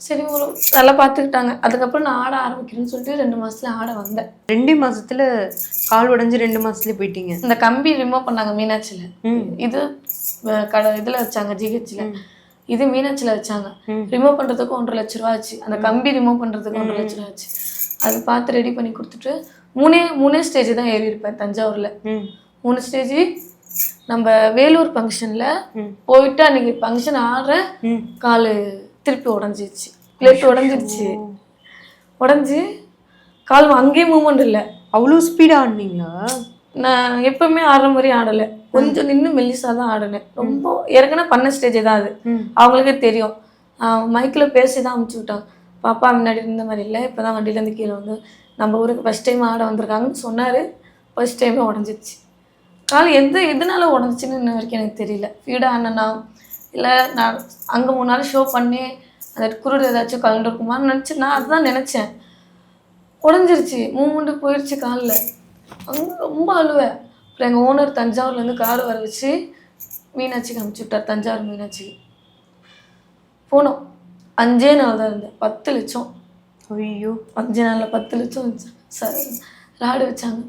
சரி ஒரு நல்லா பார்த்துக்கிட்டாங்க. அதுக்கப்புறம் நான் ஆட ஆரம்பிக்கிறேன்னு சொல்லிட்டு 2 மாசத்துல ஆட வந்தேன். 2 மாசத்துல கால் உடைஞ்சு 2 மாசத்துலயே போயிட்டீங்க. இந்த கம்பி ரிமூவ் பண்ணாங்க மீனாட்சியில. இது இதுல வச்சாங்க ஜிஹெச்ல. இது மீனாட்சியில வச்சாங்க. ரிமூவ் பண்றதுக்கு 1.5 லட்ச ரூபா ஆச்சு. அந்த கம்பி ரிமூவ் பண்றதுக்கு 1.5 லட்ச ரூபா ஆச்சு. அது பார்த்து ரெடி பண்ணி கொடுத்துட்டு மூணே ஸ்டேஜ் தான் ஏறி இருப்பேன் தஞ்சாவூர்ல. 3 ஸ்டேஜ். நம்ம வேலூர் ஃபங்க்ஷன்ல போயிட்டு அன்னைக்கு ஃபங்க்ஷன் ஆடுற காலு திருப்பி உடஞ்சிருச்சு. பிளேட் உடஞ்சிருச்சு. உடஞ்சி கால் அங்கேயே மூவ்மெண்ட் இல்லை. அவ்வளோ ஸ்பீடாக ஆடினீங்களா? நான் எப்பவுமே ஆடுற மாதிரி ஆடலை. கொஞ்சம் நின்று மெல்லிசாக தான் ஆடினேன். ரொம்ப ஏற்கனவே பண்ண ஸ்டேஜ் தான் அது. அவங்களுக்கே தெரியும். மைக்கில் பேசி தான் அமுச்சு விட்டாங்க. பாப்பா முன்னாடி இருந்த மாதிரி இல்லை, இப்போ தான் வண்டியிலேருந்து கீழே வந்து நம்ம ஊருக்கு ஃபஸ்ட் டைம் ஆட வந்திருக்காங்கன்னு சொன்னார். ஃபஸ்ட் டைமே உடஞ்சிருச்சு. கால் எதனால உடஞ்சிச்சின்னு இன்ன வரைக்கும் எனக்கு தெரியல. ஃபீடாக ஆனனா இல்லை நான் அங்கே 3 நாள் ஷோ பண்ணி அந்த குருடு ஏதாச்சும் கலந்துருக்குமான்னு நினச்சி நான் அதுதான் நினச்சேன். உடஞ்சிருச்சு. மூமெண்ட்டு போயிடுச்சு காலில். அங்கே ரொம்ப அழுவேன். அப்புறம் எங்கள் ஓனர் தஞ்சாவூர்லேருந்து கார் வர வச்சு மீனாட்சிக்கு அனுப்பிச்சி விட்டார். தஞ்சாவூர் மீனாட்சிக்கு போனோம். 5 நாள் தான் இருந்தேன். 10 லட்சம். ஐயோ! 5 நாளில் 10 லட்சம் ராடு வச்சாங்க.